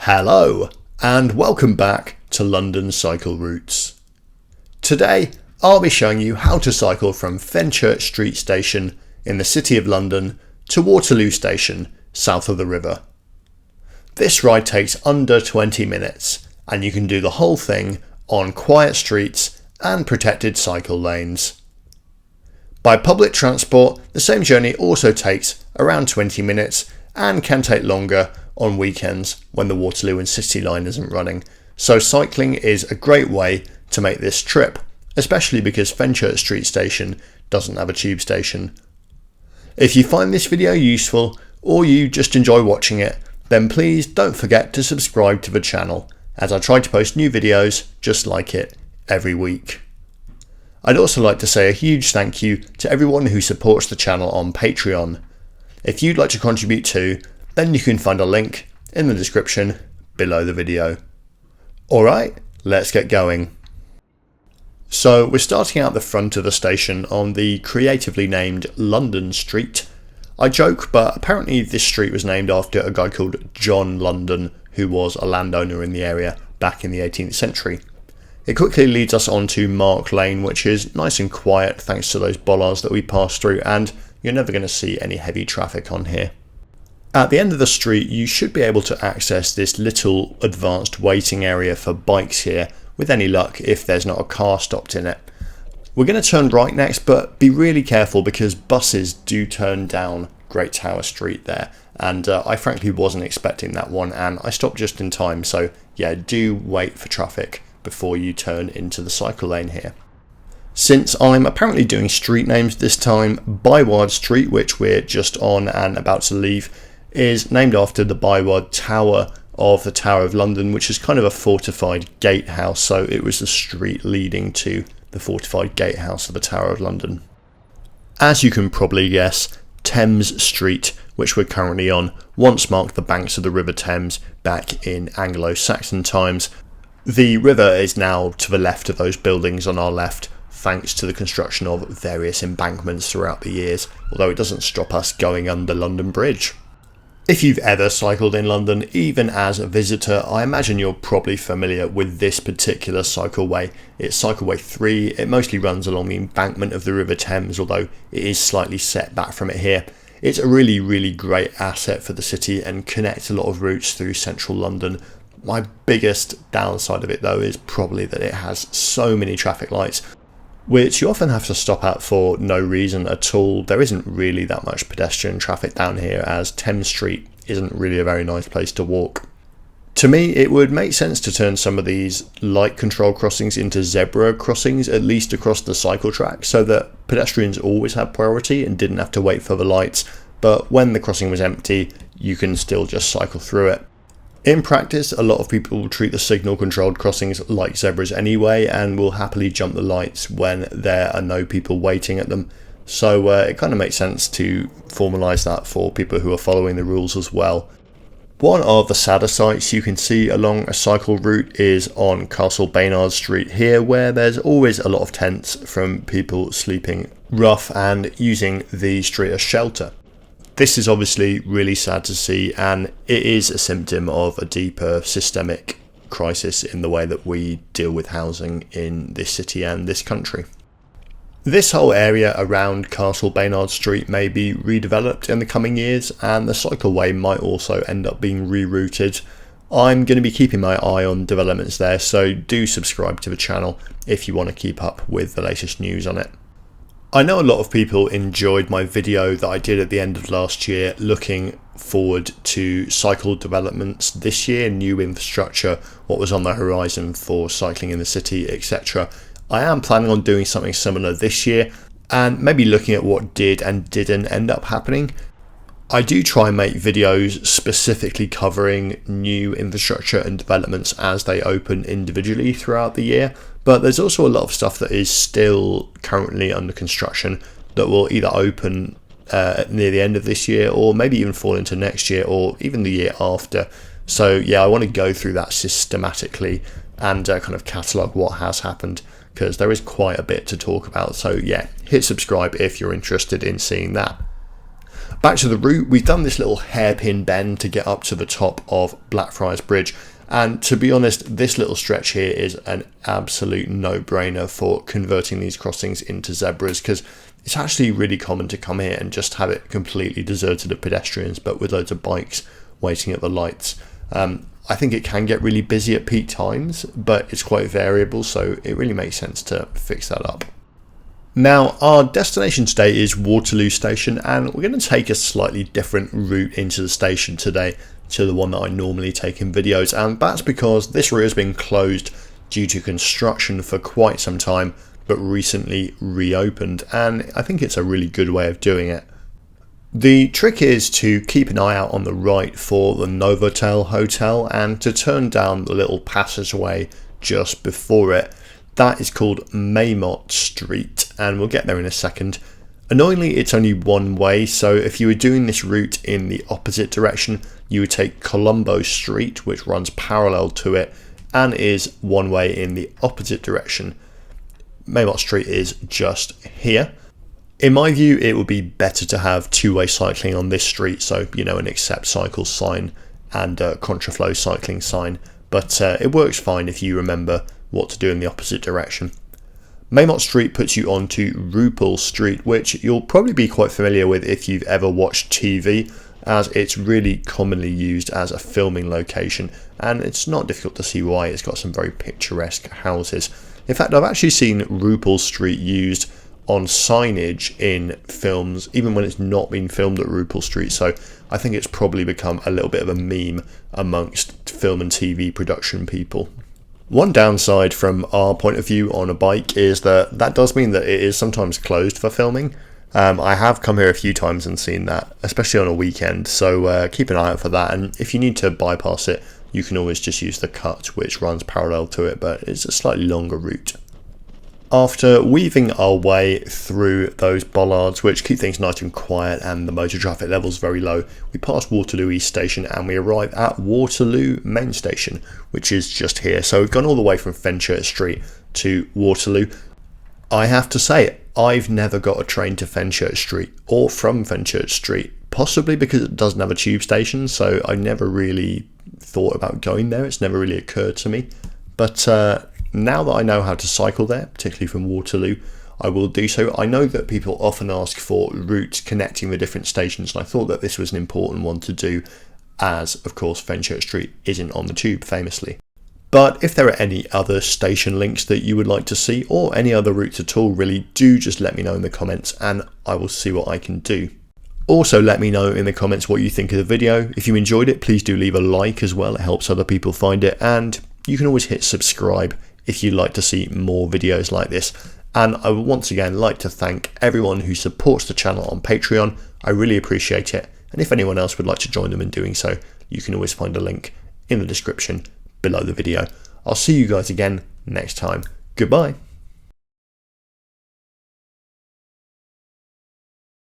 Hello and welcome back to London Cycle Routes. Today I'll be showing you how to cycle from Fenchurch Street station in the City of London to Waterloo station south of the river. This ride takes under 20 minutes and you can do the whole thing on quiet streets and protected cycle lanes. By public transport, the same journey also takes around 20 minutes and can take longer on weekends when the Waterloo and City line isn't running, so cycling is a great way to make this trip, especially because Fenchurch Street station doesn't have a tube station. If you find this video useful or you just enjoy watching it, then please don't forget to subscribe to the channel, as I try to post new videos just like it every week. I'd also like to say a huge thank you to everyone who supports the channel on Patreon. If you'd like to contribute too, then you can find a link in the description below the video. Alright, let's get going. So we're starting out the front of the station on the creatively named London Street. I joke, but apparently this street was named after a guy called John London, who was a landowner in the area back in the 18th century. It quickly leads us on to Mark Lane, which is nice and quiet thanks to those bollards that we pass through, and you're never going to see any heavy traffic on here. At the end of the street, you should be able to access this little advanced waiting area for bikes here, with any luck if there's not a car stopped in it. We're going to turn right next, but be really careful because buses do turn down Great Tower Street there, and I frankly wasn't expecting that one, and I stopped just in time, so yeah, do wait for traffic before you turn into the cycle lane here. Since I'm apparently doing street names this time, Byward Street, which we're just on and about to leave, is named after the Byward Tower of the Tower of London, which is kind of a fortified gatehouse, so it was the street leading to the fortified gatehouse of the Tower of London. As you can probably guess, Thames Street, which we're currently on, once marked the banks of the River Thames back in Anglo-Saxon times. The river is now to the left of those buildings on our left, thanks to the construction of various embankments throughout the years, although it doesn't stop us going under London Bridge. If you've ever cycled in London, even as a visitor, I imagine you're probably familiar with this particular cycleway. It's Cycleway 3, it mostly runs along the embankment of the River Thames, although it is slightly set back from it here. It's a really great asset for the city and connects a lot of routes through central London. My biggest downside of it though is probably that it has so many traffic lights, which you often have to stop at for no reason at all. There isn't really that much pedestrian traffic down here, as Thames Street isn't really a very nice place to walk. To me, it would make sense to turn some of these light control crossings into zebra crossings, at least across the cycle track, so that pedestrians always had priority and didn't have to wait for the lights, but when the crossing was empty, you can still just cycle through it. In practice, a lot of people treat the signal controlled crossings like zebras anyway and will happily jump the lights when there are no people waiting at them. So it kind of makes sense to formalise that for people who are following the rules as well. One of the sadder sights you can see along a cycle route is on Castle Baynard Street here, where there's always a lot of tents from people sleeping rough and using the street as shelter. This is obviously really sad to see, and it is a symptom of a deeper systemic crisis in the way that we deal with housing in this city and this country. This whole area around Castle Baynard Street may be redeveloped in the coming years, and the cycleway might also end up being rerouted. I'm going to be keeping my eye on developments there, so do subscribe to the channel if you want to keep up with the latest news on it. I know a lot of people enjoyed my video that I did at the end of last year looking forward to cycle developments this year, new infrastructure, what was on the horizon for cycling in the city, etc. I am planning on doing something similar this year and maybe looking at what did and didn't end up happening. I do try and make videos specifically covering new infrastructure and developments as they open individually throughout the year, but there's also a lot of stuff that is still currently under construction that will either open near the end of this year or maybe even fall into next year or even the year after. So yeah, I want to go through that systematically and kind of catalogue what has happened, because there is quite a bit to talk about. So yeah, hit subscribe if you're interested in seeing that. Back to the route, we've done this little hairpin bend to get up to the top of Blackfriars Bridge, and to be honest, this little stretch here is an absolute no-brainer for converting these crossings into zebras, because it's actually really common to come here and just have it completely deserted of pedestrians, but with loads of bikes waiting at the lights. I think it can get really busy at peak times, but it's quite variable, so it really makes sense to fix that up. Now, our destination today is Waterloo Station, and we're going to take a slightly different route into the station today to the one that I normally take in videos, and that's because this route has been closed due to construction for quite some time, but recently reopened, and I think it's a really good way of doing it. The trick is to keep an eye out on the right for the Novotel Hotel and to turn down the little passageway just before it. That is called Maymont Street, and we'll get there in a second. Annoyingly, it's only one way, so if you were doing this route in the opposite direction, you would take Colombo Street, which runs parallel to it and is one way in the opposite direction. Maymont Street is just here. In my view, it would be better to have two-way cycling on this street, so an accept cycle sign and a contraflow cycling sign, but it works fine if you remember what to do in the opposite direction. Maymont Street puts you onto Rupel Street, which you'll probably be quite familiar with if you've ever watched TV, as it's really commonly used as a filming location, and it's not difficult to see why. It's got some very picturesque houses. In fact, I've actually seen Rupel Street used on signage in films, even when it's not been filmed at Rupel Street, so I think it's probably become a little bit of a meme amongst film and TV production people. One downside from our point of view on a bike is that does mean that it is sometimes closed for filming. I have come here a few times and seen that, especially on a weekend, so keep an eye out for that, and if you need to bypass it, you can always just use the cut, which runs parallel to it, but it's a slightly longer route. After weaving our way through those bollards, which keep things nice and quiet and the motor traffic levels very low, we pass Waterloo East Station and we arrive at Waterloo Main Station, which is just here. So we've gone all the way from Fenchurch Street to Waterloo. I have to say, I've never got a train to Fenchurch Street or from Fenchurch Street, possibly because it doesn't have a tube station, so I never really thought about going there. It's never really occurred to me. But now that I know how to cycle there, particularly from Waterloo, I will do so. I know that people often ask for routes connecting the different stations, and I thought that this was an important one to do, as of course Fenchurch Street isn't on the tube famously. But if there are any other station links that you would like to see, or any other routes at all really, do just let me know in the comments and I will see what I can do. Also let me know in the comments what you think of the video. If you enjoyed it, please do leave a like as well, it helps other people find it, and you can always hit subscribe if you'd like to see more videos like this. And I would once again like to thank everyone who supports the channel on Patreon. I really appreciate it, and if anyone else would like to join them in doing so, you can always find a link in the description below the video. I'll see you guys again next time. Goodbye.